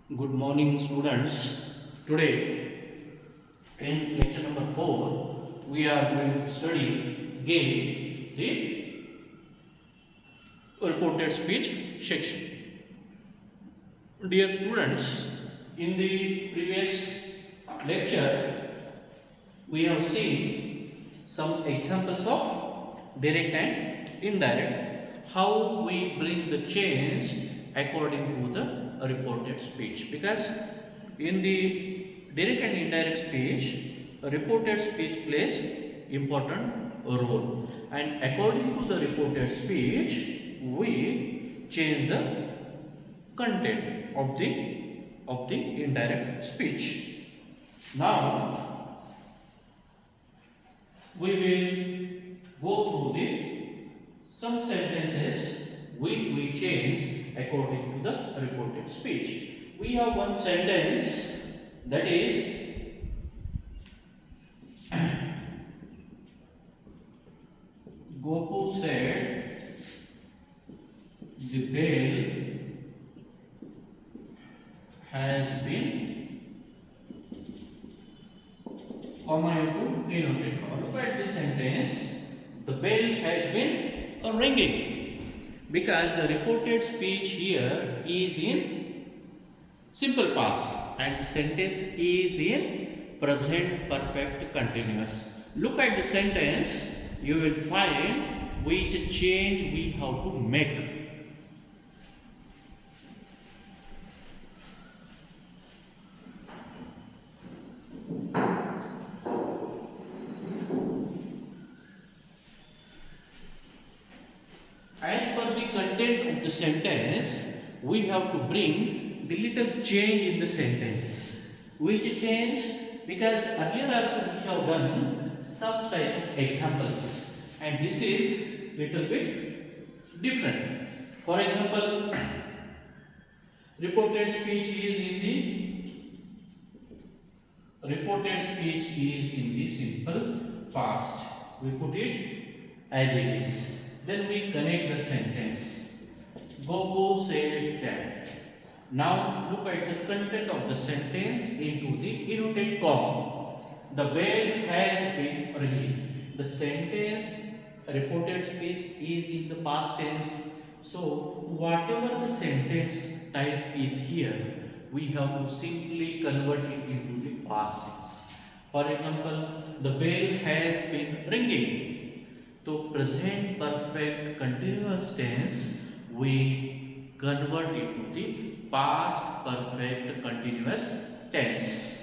Good morning, students. Today, in lecture number 4, we are going to study again the reported speech section. Dear students, in the previous lecture, we have seen some examples of direct and indirect, how we bring the change according to the reported speech. Because in the direct and indirect speech, reported speech plays important role, and according to the reported speech, we change the content of the indirect speech. Now we will go through the some sentences which we change according to the reported speech. We have one sentence, that is, Gopu said the bell has been, comma into denoted. Look at this sentence. The bell has been ringing, because the reported speech here is in simple past and the sentence is in present perfect continuous. Look at the sentence, you will find which change we have to make. As per the content of the sentence, we have to bring the little change in the sentence. Which change? Because earlier also we have done such type of examples, and this is little bit different. For example, reported speech is in the simple past. We put it as it is. Then we connect the sentence. Goku said that. Now look at the content of the sentence into the inverted comma. The bell has been ringing. The sentence reported speech is in the past tense. So whatever the sentence type is here, we have to simply convert it into the past tense. For example, the bell has been ringing. To present perfect continuous tense, we convert it to the past perfect continuous tense.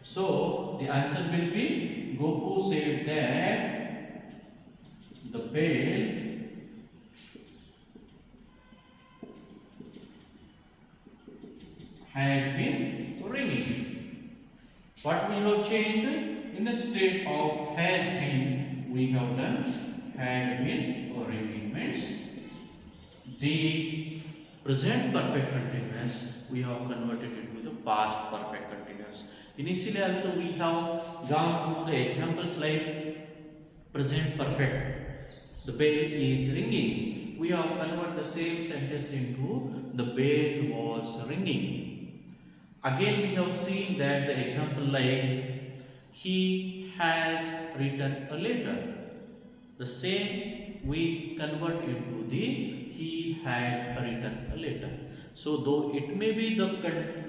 So the answer will be, Goku said that the bell had been ringing. What we have changed? In the state of has been, we have done had been ringing, means the present perfect continuous we have converted into the past perfect continuous. Initially also we have gone through the examples like present perfect, the bell is ringing. We have converted the same sentence into the bell was ringing. Again we have seen that the example like he has written a letter. The same we convert into the he had written a letter. So though it may be the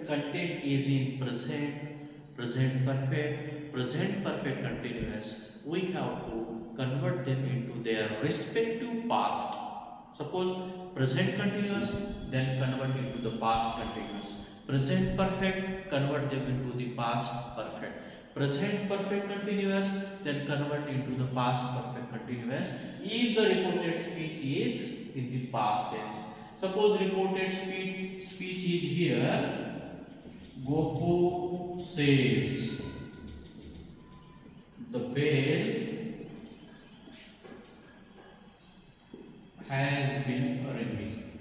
content is in present perfect continuous, we have to convert them into their respective past. Suppose present continuous, then convert into the past continuous. Present perfect, convert them into the past perfect. Present perfect continuous, then convert into the past perfect continuous if the reported speech is in the past tense. Suppose reported speech is here, Goku says the bell has been ringing,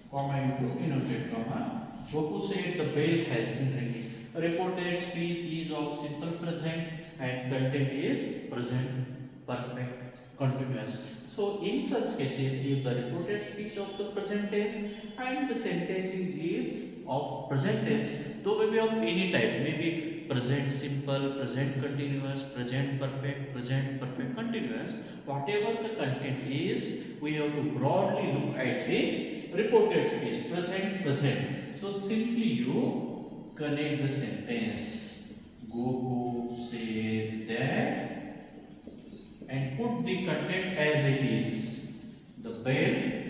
comma into inverted comma. Goku said the bell has been ringing. Reported speech is of simple present and content is present perfect continuous. So in such cases, if the reported speech of the present tense and the sentence is of present tense, though maybe of any type, maybe present simple, present continuous, present perfect continuous, whatever the content is, we have to broadly look at the reported speech, present. So simply you connect the sentence. Goku says that and put the content as it is. The bell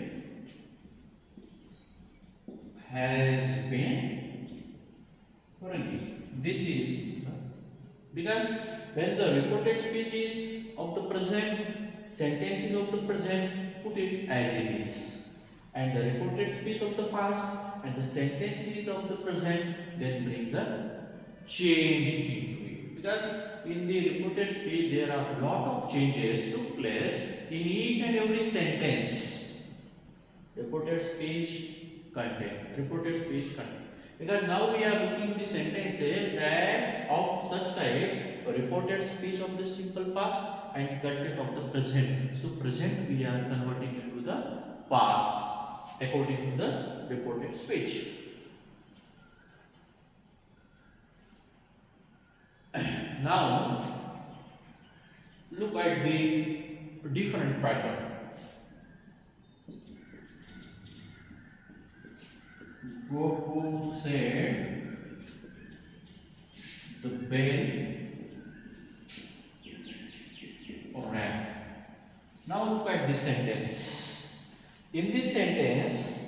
has been ringing. This is because when the reported speech is of the present, sentence is of the present, put it as it is. And the reported speech of the past and the sentence is of the present, then bring the change into it. Because in the reported speech there are a lot of changes took place in each and every sentence. Reported speech content. Because now we are looking the sentences that of such type, reported speech of the simple past and content of the present. So present we are converting into the past according to the reported speech. Now look at the different pattern. Goku said the bell rang. Now look at this sentence. In this sentence,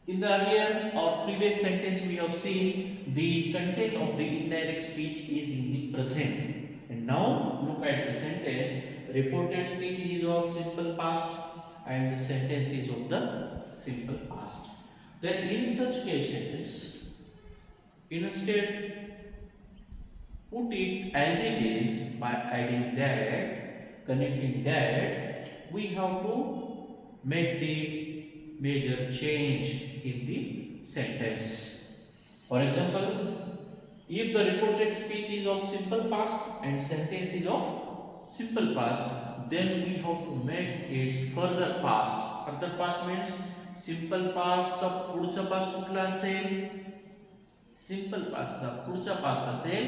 in the earlier or previous sentence we have seen the content of the indirect speech is in the present. And now look at the sentence. Reported speech is of simple past and the sentence is of the simple past. Then in such cases, instead put it as it is by adding that, connecting that, we have to make the major change in the sentence. For example, if the reported speech is of simple past and sentence is of simple past, then we have to make it further past. Further past means simple पास्टचा पुढचा past कुठला असेल simple पास्टचा पुढचा past असेल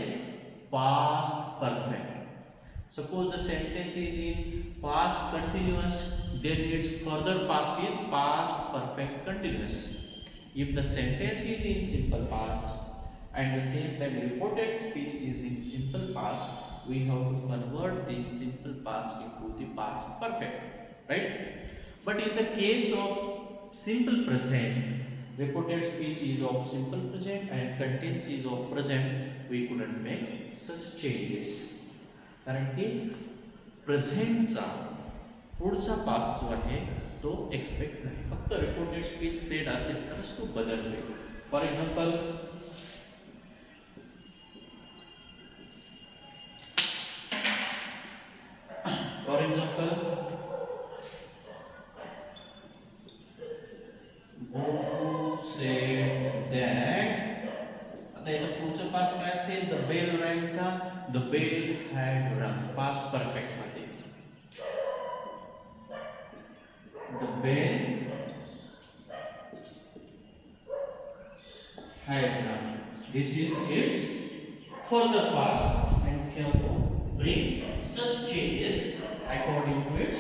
past perfect suppose the sentence is in past continuous then it's further past is past perfect continuous if the sentence is in simple past and the same time reported speech is in simple past we have to convert this simple past into the past perfect right but in the case of simple present, reported speech is of simple present and content is of present. We couldn't make such changes. कारण की प्रेझेंटचा पुढचा past जो आहे तो expect नाही फक्त reported speech set असेल तरच तो बदलते. For example the bell rang चा the bell had rung past perfect मध्ये the bell had rung this is its further past and we have to bring such changes according to its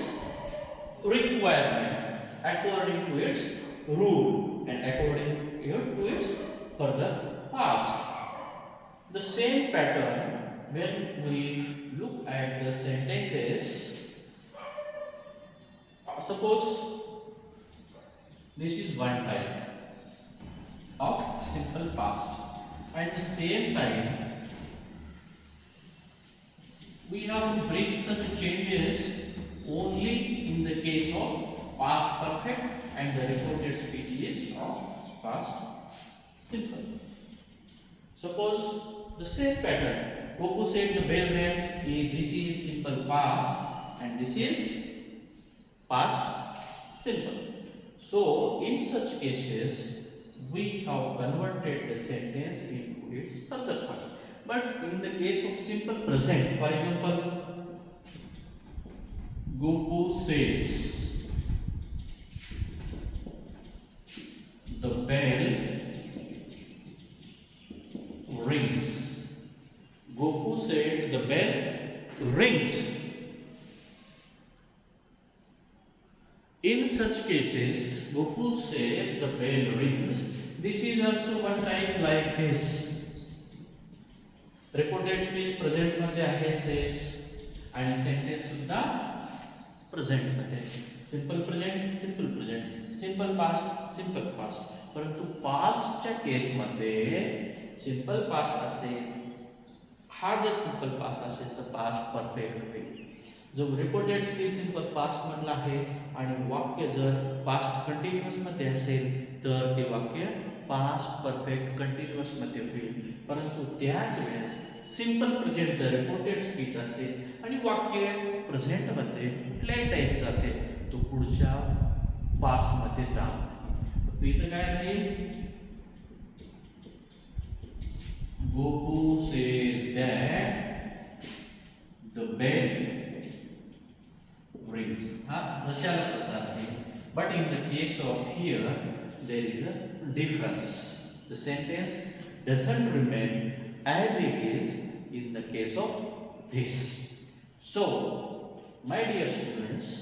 requirement according to its rule and according to its further past. The same pattern when we look at the sentences. Suppose this is one type of simple past. At the same time, we have to bring such changes only in the case of past perfect and the reported speech is of past simple. Suppose the same pattern. Goku said the bell rang. This is simple past and this is past simple. So in such cases we have converted the sentence into its further past. But in the case of simple present, for example, Goku says the bell the bell rings. In such cases, Goku says the bell rings. This is also one type like this. Reported speech present मध्ये आहे says आणि sentence सुद्धा present मध्ये. Simple present, simple present, simple past, simple past. परंतु past च्या case मध्ये simple past असेल, हा जर simple past असेल तर past perfect होईल. जो रिपोर्टेड स्पीच सिंपल पास्ट मधला आहे आणि वाक्य जर पास्ट कंटिन्युअस मध्ये असेल तर ते वाक्य पास्ट परफेक्ट कंटिन्युअस मध्ये होईल. परंतु त्याच वेळेस सिंपल प्रेझेंट जर रिपोर्टेड स्पीच असेल आणि वाक्य प्रेझेंट मध्ये कुठल्याही टाइपचं असेल तो पुढच्या पास्ट मध्ये जाईल. इथं काय राहील? Goku says that the bell rings. जशाला तसा आहे. But in the case of here, there is a difference. The sentence doesn't remain as it is in the case of this. So, my dear students,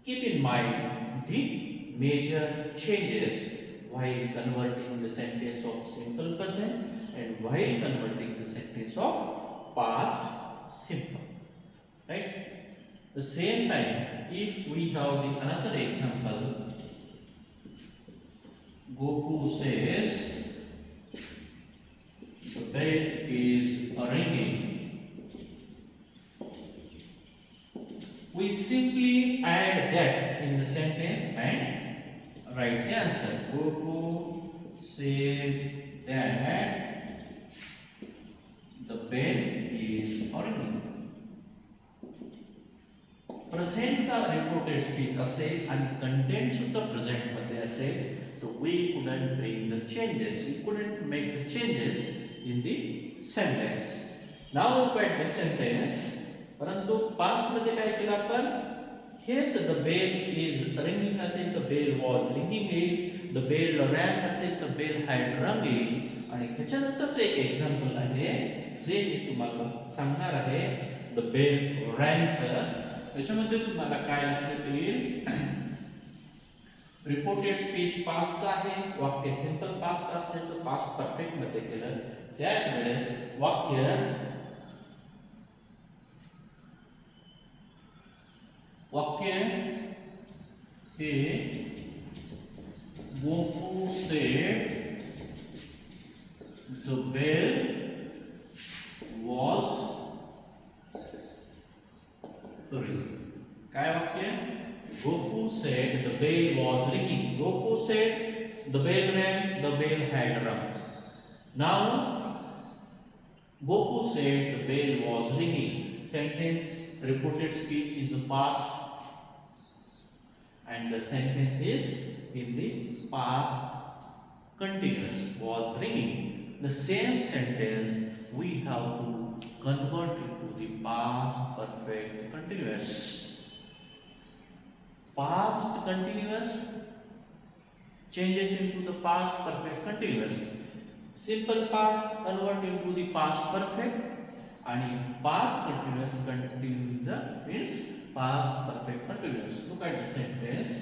keep in mind the major changes while converting the sentence of simple present and while converting the sentence of past simple. Right? The same time, if we have the another example, Goku says the bell is ringing. We simply add that in the sentence and write the answer. Goku says that the bell is ringing. प्रेझेंटचा reported speech असेल आणि content सुद्धा present मध्ये असेल तर we couldn't bring the changes, we couldn't make the changes in the sentence. Now look at the sentence. परंतु past मध्ये काय केलं आपण? हेच द बेल इज रिंगिंग असेल तर बेल वॉज रिंगिंग येईल, द बेल रॅन असेल तर बेल हॅड रंग येईल. आणि ह्याच्यानंतरच एक एक्झाम्पल आहे जे मी तुम्हाला सांगणार आहे द बेल रॅनचं. त्याच्यामध्ये तुम्हाला काय लक्षात येईल? रिपोर्टेड स्पीच पास्टचा आहे, वाक्य सिंपल पास्ट असेल तर पास्ट परफेक्ट मध्ये केलं. त्याच वेळेस वाक्य हे Goku said the bell was ringing. काय वाक्य? Goku said the bell was ringing. Goku said the bell rang, the bell had rung. Now Goku said the bell was ringing. Sentence reported speech is the past and the sentence is in the past continuous was ringing. The same sentence we have to convert into the past perfect continuous. Past continuous changes into the past perfect continuous. Simple past convert into the past perfect and past continuous continue the means past perfect continuous. Look at the sentence.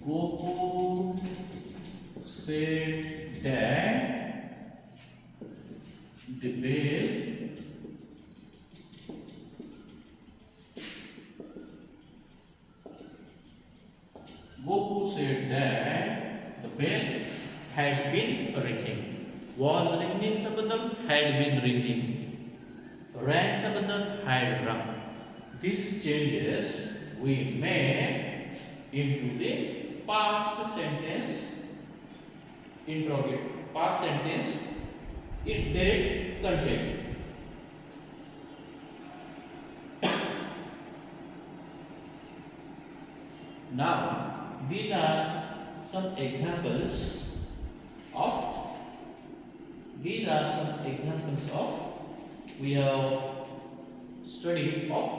Goku said that the bell Goku said that the bell had been ringing. Was ringing चा बदल had been ringing. Rang चा बदल had rung. These changes we made into the past sentence interrogative. Past sentence indirect content. Now these are some examples of we have studied of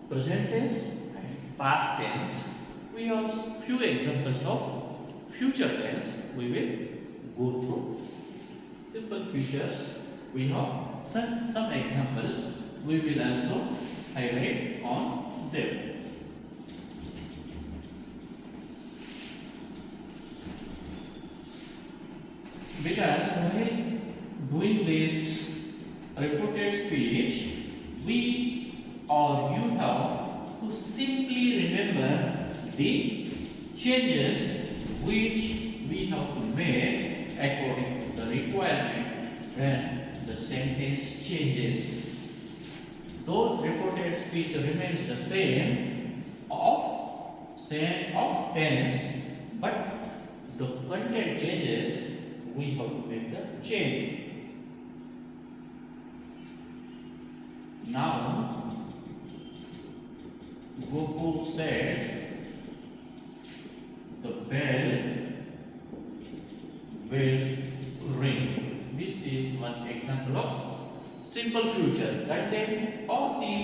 present tense and past tense. We have few examples of future tense we will go through. Simple features We have some examples. We will also highlight on them. Because while doing this reported speech, we or you have to simply remember the changes which we have to make according to the requirement when the sentence changes. Though reported speech remains the same of tense, but the content changes, we have to make the change. Now, Goku said, the bell will ring. This is one example of simple future. Content or the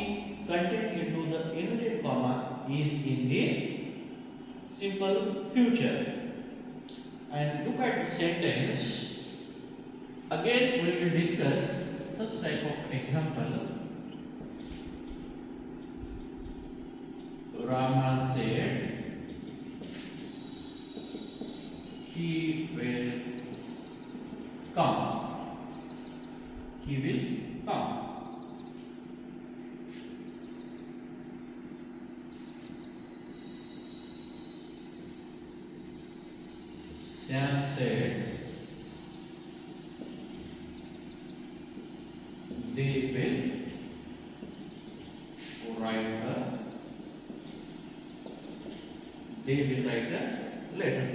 content into the inverted comma is in the simple future. And look at the sentence. Again, we will discuss such type of example. Rama said, he will come. He will come. Sam said, they will write a letter.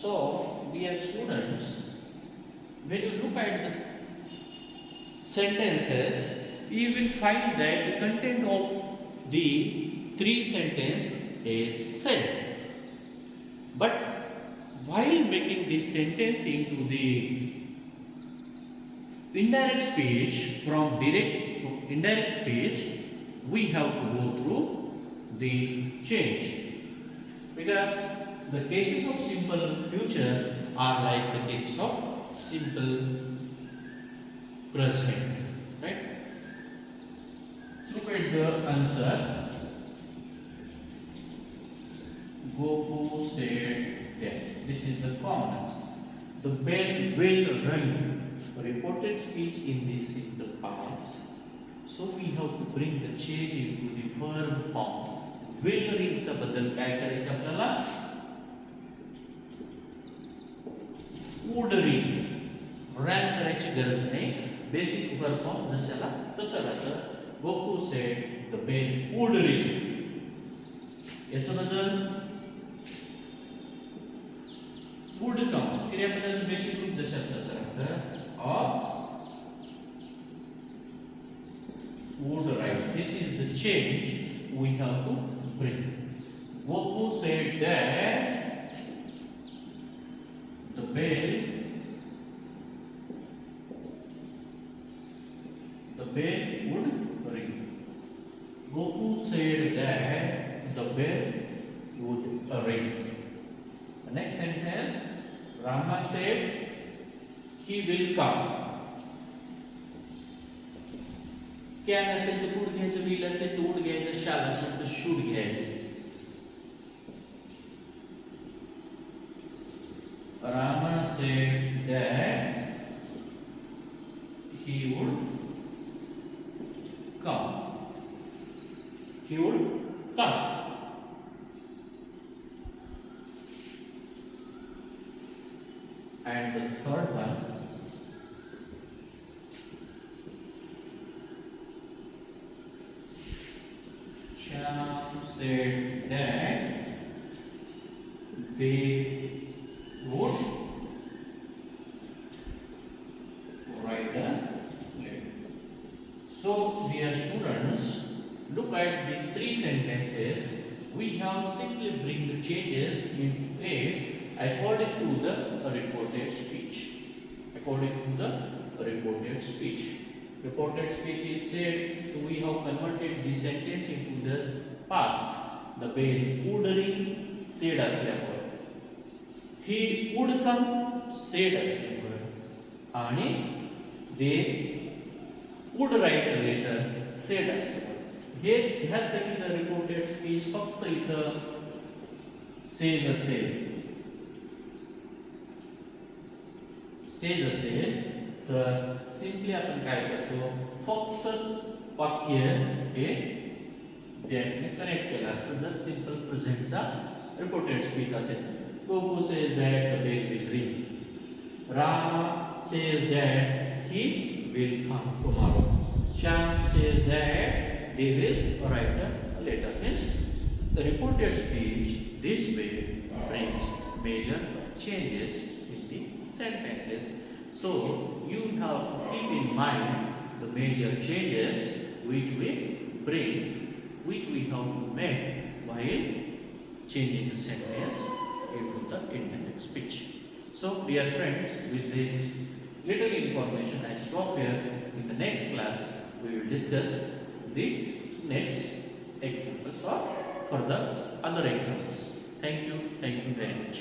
So, dear students, when you look at the sentences, you will find that the content of the three sentences is same. But while making this sentence into the indirect speech, from direct to indirect speech, we have to go through the change. Because the cases of simple future are like the cases of simple present. Right? Look at the answer. Goku said that. This is the common answer. The bell will ring. Reported speech in the simple past. So we have to bring the change into the verb form. Will ring चा बदल काय करायचं आपल्याला? Would ring. Rank करायची गरज नाही. Basic verb form जशाला तसं राहतं. Goku said the bell would ring. याचं बदल would come. क्रियापदाचं बेसिक रूप जशाला तसं राहतं. Or would write. This is the change we have to bring. Goku said that the bell would ring. Goku said that the bell would ring. The next sentence, Rama said he will come. Can असेल तर would घ्यायचं, will असेल तर would घ्यायचं, shall असेल तर should घ्यायचं. Rama said that he would come. He would come. And the third one, Shyam said that they would write a letter. So, dear students, look at the three sentences. We have simply bring the changes into it according to the reported speech. According to the reported speech. Reported speech is said, so we have converted the sentence into the past. The bell would ring, said असल्यावर. He would come, said असल्यावर. आणि they would write a letter said असतं. ह्याच जागी जर reported speech फक्त इथं says असेल तर सिंपली आपण काय करतो, फक्त वाक्य हे दॅटने कनेक्ट केलं असतं. जर सिंपल प्रेझेंटचा रिपोर्टेड स्पीच असेल, Goku says that the bell will ring. Rama says that he will come tomorrow. Shyam says that they will write a letter. Means the reported speech this way brings major changes in the sentences. So you have to keep in mind the major changes which we have to make while changing the sentence into the intended speech. So dear friends, with this little information I stop here. In the next class we will discuss the next examples or further other examples. Thank you very much.